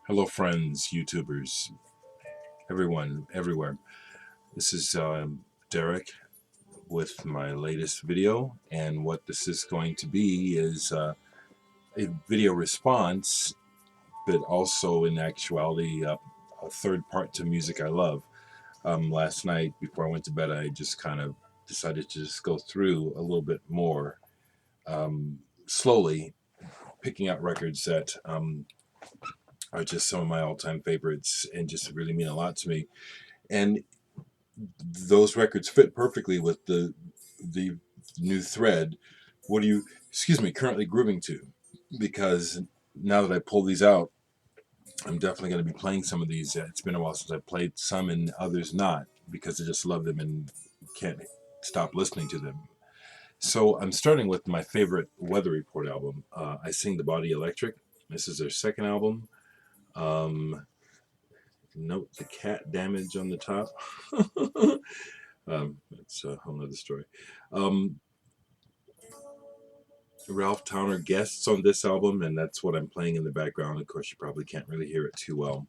Hello, friends, YouTubers, everyone, everywhere. This is Derek with my latest video, and what this is going to be is a video response, but also in actuality a third part to music I love. Last night, before I went to bed, I just kind of decided to just go through a little bit more slowly, picking out records that are just some of my all-time favorites and just really mean a lot to me. And those records fit perfectly with the new thread. What are you, currently grooving to? Because now that I pull these out, I'm definitely going to be playing some of these. It's been a while since I played some and others not, because I just love them and can't stop listening to them. So I'm starting with my favorite Weather Report album. I Sing the Body Electric. This is their second album. Note the cat damage on the top. That's a whole nother story. Ralph Towner guests on this album, and that's what I'm playing in the background. Of course, you probably can't really hear it too well.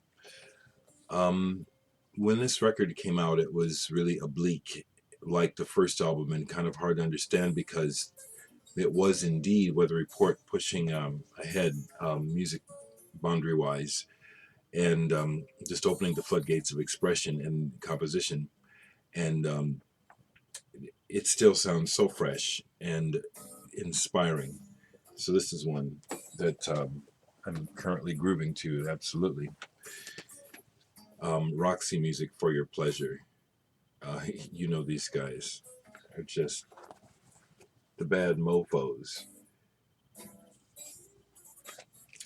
When this record came out, it was really oblique, like the first album, and kind of hard to understand because it was indeed Weather Report pushing ahead music boundary-wise, and just opening the floodgates of expression and composition. And it still sounds so fresh and inspiring. So this is one that I'm currently grooving to, absolutely. Roxy music for your pleasure. You know these guys are just the bad mofos.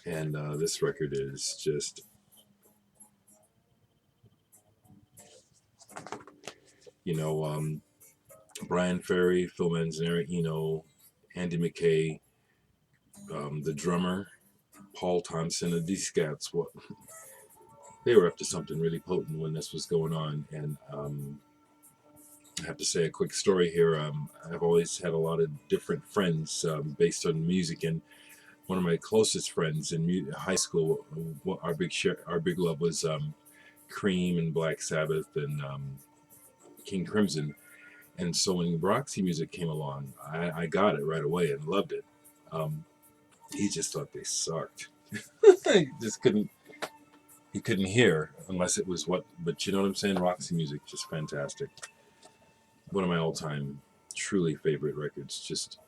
And this record is just, you know, Brian Ferry, Phil Manzanera, Andy McKay, the drummer, Paul Thompson, and these cats, they were up to something really potent when this was going on. And I have to say a quick story here. I've always had a lot of different friends based on music, and one of my closest friends in high school, our big love was Cream and Black Sabbath and King Crimson. And so when Roxy music came along, I got it right away and loved it. He just thought they sucked. He couldn't hear unless it was but you know what I'm saying? Roxy music, just fantastic. One of my all-time truly favorite records. Just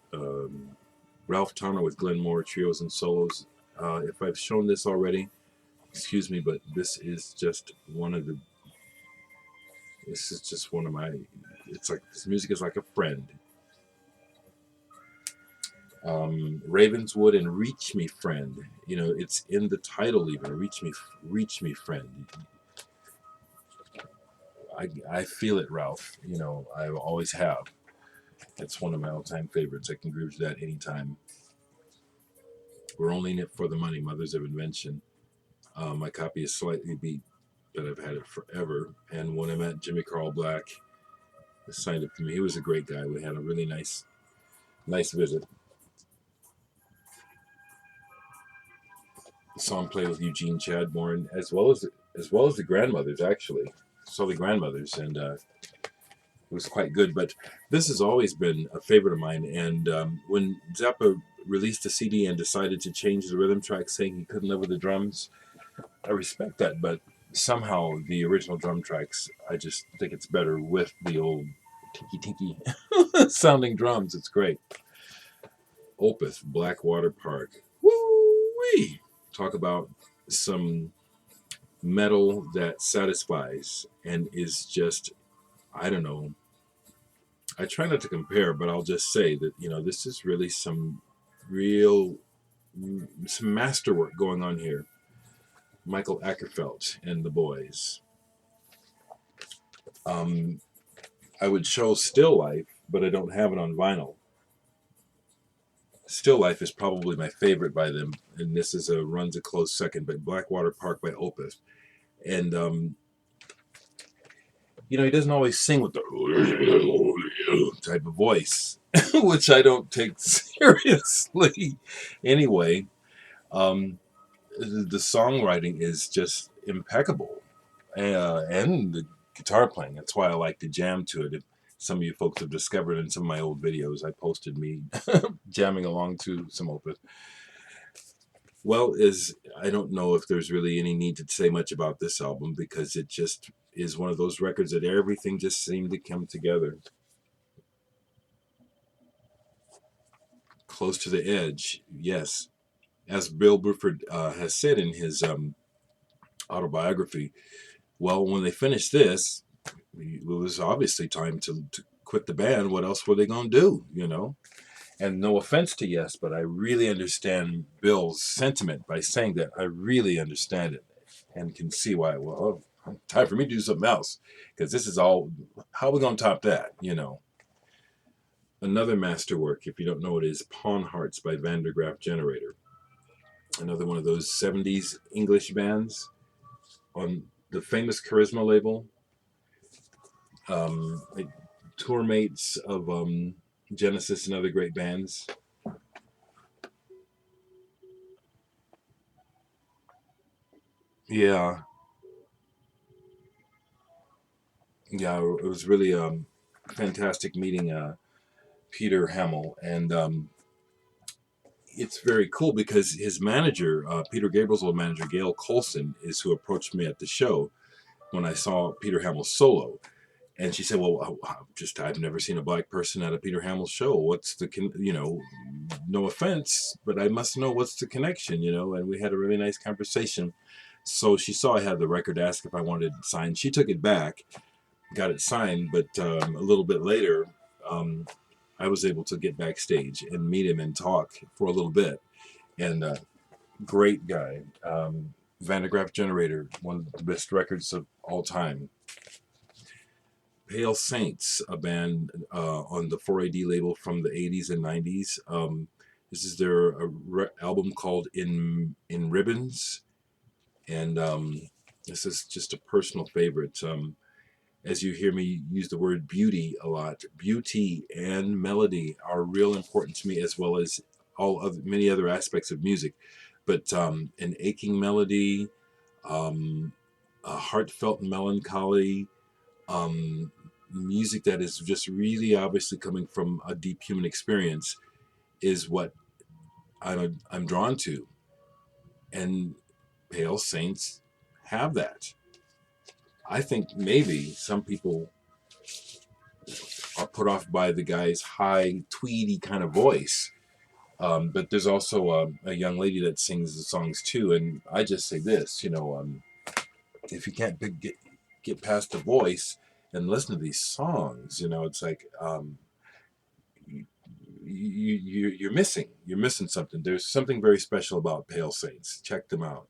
Ralph Towner with Glenn Moore trios and solos. If I've shown this already, excuse me, but this is just one of my, it's like, this music is like a friend. Ravenswood and Reach Me Friend. It's in the title even. Reach Me Friend. I feel it, Ralph. I always have. It's one of my all-time favorites. I can groove to that anytime. We're only in it for the money, Mothers of Invention. My copy is slightly beat, but I've had it forever. And when I met Jimmy Carl Black, he signed it to me. He was a great guy. We had a really nice visit. Saw him play with Eugene Chadbourne, as well as the grandmothers. Actually, saw the grandmothers, and it was quite good. But this has always been a favorite of mine. And when Zappa released a CD and decided to change the rhythm track, saying he couldn't live with the drums, I respect that. But somehow the original drum tracks, I just think it's better with the old tinky sounding drums. It's great. Opeth, Blackwater Park. Woo-wee! Talk about some metal that satisfies and is just, I don't know. I try not to compare, but I'll just say that, this is really some masterwork going on here. Michael Ackerfeld and the boys. I would show Still Life, but I don't have it on vinyl. Still Life is probably my favorite by them, and this runs a close second, but Blackwater Park by Opeth. And he doesn't always sing with the type of voice, which I don't take seriously. Anyway, the songwriting is just impeccable, and the guitar playing. That's why I like to jam to it. If some of you folks have discovered in some of my old videos, I posted me jamming along to some Opeth. Well, I don't know if there's really any need to say much about this album because it just is one of those records that everything just seemed to come together. Close to the edge, yes. As Bill Bruford has said in his autobiography, well, when they finished this, it was obviously time to quit the band. What else were they going to do, you know? And no offense to Yes, but I really understand Bill's sentiment by saying that. I really understand it and can see why, well, time for me to do something else because this is all, how are we going to top that, you know? Another masterwork, if you don't know what it is, Pawn Hearts by Van der Graaf Generator. Another one of those 70s English bands on the famous Charisma label. Like tour mates of Genesis and other great bands. Yeah, yeah, it was really fantastic meeting Peter Hamill, and it's very cool because his manager, Peter Gabriel's old manager, Gail Colson, is who approached me at the show when I saw Peter Hamill's solo. And she said, "Well, I've never seen a black person at a Peter Hamill show. What's the, no offense, but I must know what's the connection, you know?" And we had a really nice conversation. So she saw I had the record, asked if I wanted it signed. She took it back, got it signed, but a little bit later, I was able to get backstage and meet him and talk for a little bit. And great guy. Van der Graaf Generator, one of the best records of all time. Pale Saints, a band on the 4AD label from the 80s and 90s. This is their album called In Ribbons, and this is just a personal favorite. As you hear me use the word beauty a lot, beauty and melody are real important to me, as well as many other aspects of music. But an aching melody, a heartfelt melancholy, music that is just really obviously coming from a deep human experience is what I'm drawn to. And Pale Saints have that. I think maybe some people are put off by the guy's high, tweedy kind of voice. But there's also a young lady that sings the songs too. And I just say this, if you can't get past the voice and listen to these songs, it's like you're missing something. There's something very special about Pale Saints. Check them out.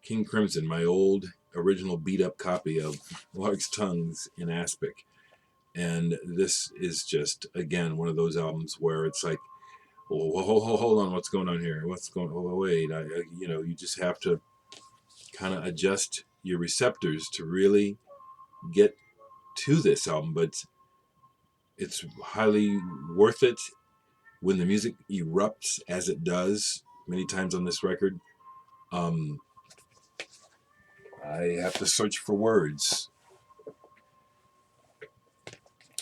King Crimson, my old original beat up copy of Lark's Tongues in Aspic. And this is just, again, one of those albums where it's like, hold on, what's going on here? What's going on? Oh, wait, you just have to kind of adjust your receptors to really get to this album. But it's highly worth it when the music erupts as it does many times on this record. I have to search for words.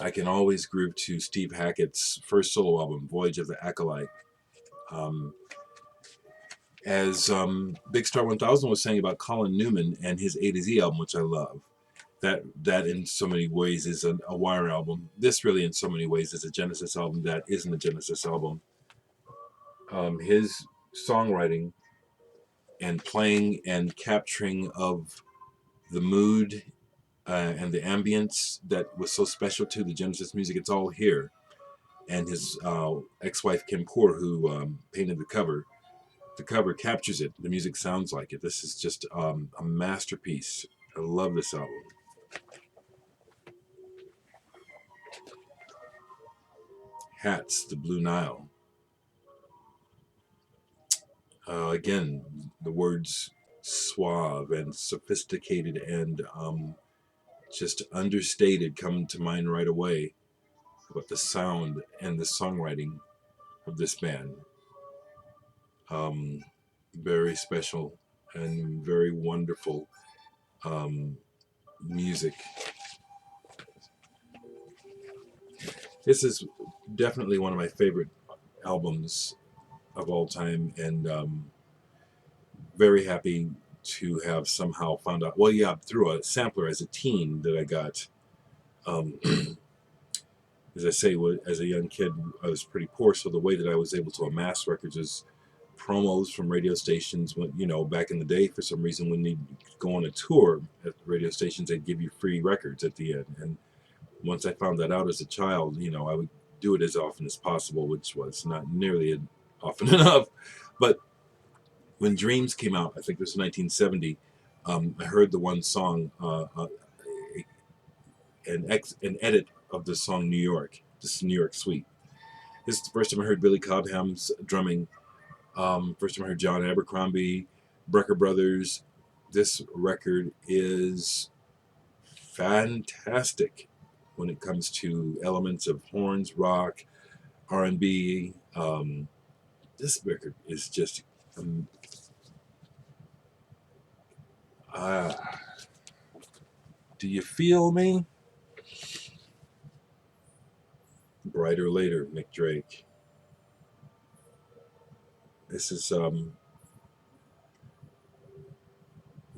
I can always group to Steve Hackett's first solo album, Voyage of the Acolyte. As Big Star 1000 was saying about Colin Newman and his A to Z album, which I love, that in so many ways is a Wire album. This really in so many ways is a Genesis album that isn't a Genesis album. His songwriting and playing and capturing of the mood and the ambience that was so special to the Genesis music, it's all here. And his ex-wife Kim Kaur, who painted the cover captures it. The music sounds like it. This is just a masterpiece. I love this album. Hats, the Blue Nile. Again, the words suave and sophisticated and just understated come to mind right away. But the sound and the songwriting of this band. very special and very wonderful um, music. This is definitely one of my favorite albums of all time, and very happy to have somehow found out. Well, yeah, through a sampler as a teen that I got. Um, as I say, as a young kid, I was pretty poor, so the way that I was able to amass records is promos from radio stations. When back in the day, for some reason, when you go on a tour at the radio stations, they'd give you free records at the end. And once I found that out as a child, I would do it as often as possible, which was not nearly often enough. But when Dreams came out, I think this was 1970. I heard the one song, an edit of the song New York. This is New York Suite. This is the first time I heard Billy Cobham's drumming. First time I heard John Abercrombie, Brecker Brothers. This record is fantastic when it comes to elements of horns, rock, R&B. This record is just do you feel me? Brighter Later, Nick Drake. This is you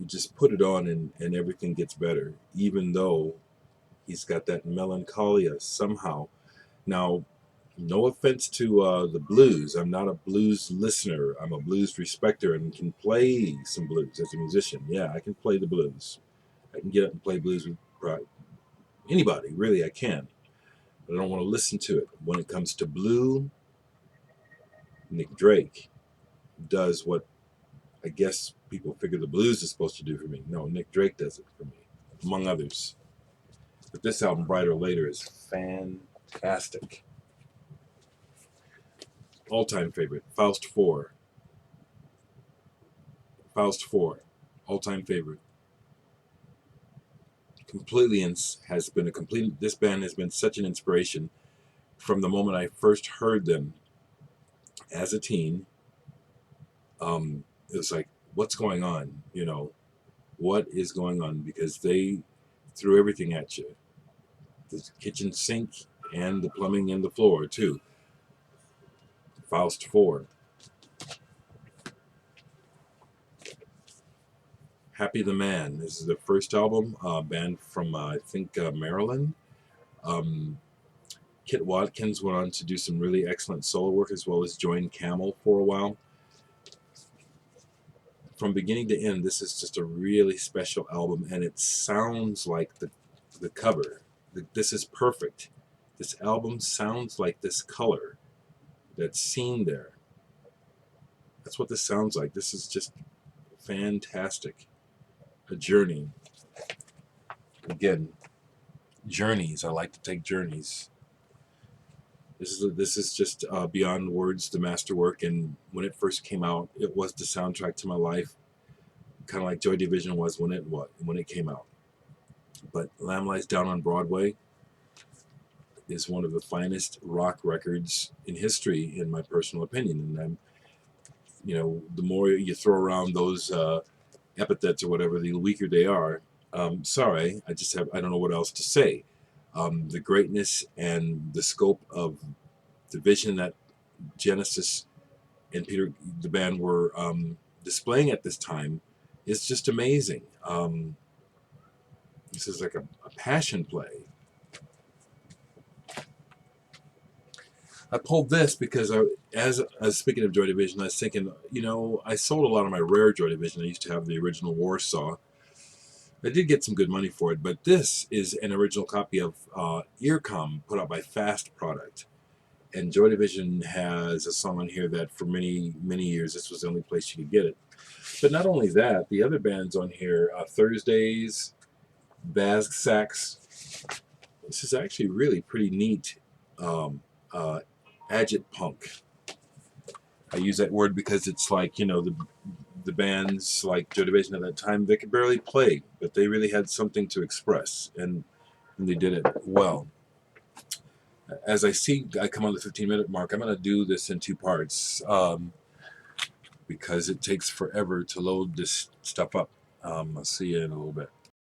just put it on and everything gets better, even though he's got that melancholia somehow. Now, no offense to the blues. I'm not a blues listener. I'm a blues respecter and can play some blues as a musician. Yeah, I can play the blues. I can get up and play blues with anybody, really, I can. But I don't want to listen to it. When it comes to blue, Nick Drake does what I guess people figure the blues is supposed to do for me. No, Nick Drake does it for me, among others. But this album, Brighter Later, is fantastic. All-time favorite, Faust 4. Faust 4, all-time favorite. This band has been such an inspiration from the moment I first heard them as a teen. It was like, what's going on? What is going on? Because they threw everything at you. The kitchen sink and the plumbing and the floor, too. Faust 4. Happy the Man. This is the first album, band from, I think, Maryland. Kit Watkins went on to do some really excellent solo work, as well as join Camel for a while. From beginning to end, this is just a really special album, and it sounds like the cover. This is perfect. This album sounds like this color that's seen there. That's what this sounds like. This is just fantastic. A journey. Again, journeys. I like to take journeys. This is just beyond words, the masterwork. And when it first came out, it was the soundtrack to my life, kind of like Joy Division was when it came out. But Lamb Lies Down on Broadway is one of the finest rock records in history, in my personal opinion. And the more you throw around those epithets or whatever, the weaker they are. Sorry, I don't know what else to say. The greatness and the scope of the vision that Genesis and Peter, the band, were displaying at this time is just amazing. This is like a passion play. I pulled this because as speaking of Joy Division, I was thinking, I sold a lot of my rare Joy Division. I used to have the original Warsaw. I did get some good money for it, but this is an original copy of Earcom put out by Fast Product. And Joy Division has a song on here that for many, many years, this was the only place you could get it. But not only that, the other bands on here, Thursdays, Baz Sax. This is actually really pretty neat. Agit punk. I use that word because it's like, the bands like Joy Division at that time, they could barely play, but they really had something to express, and they did it well. As I come on the 15-minute mark, I'm going to do this in two parts. because it takes forever to load this stuff up. I'll see you in a little bit.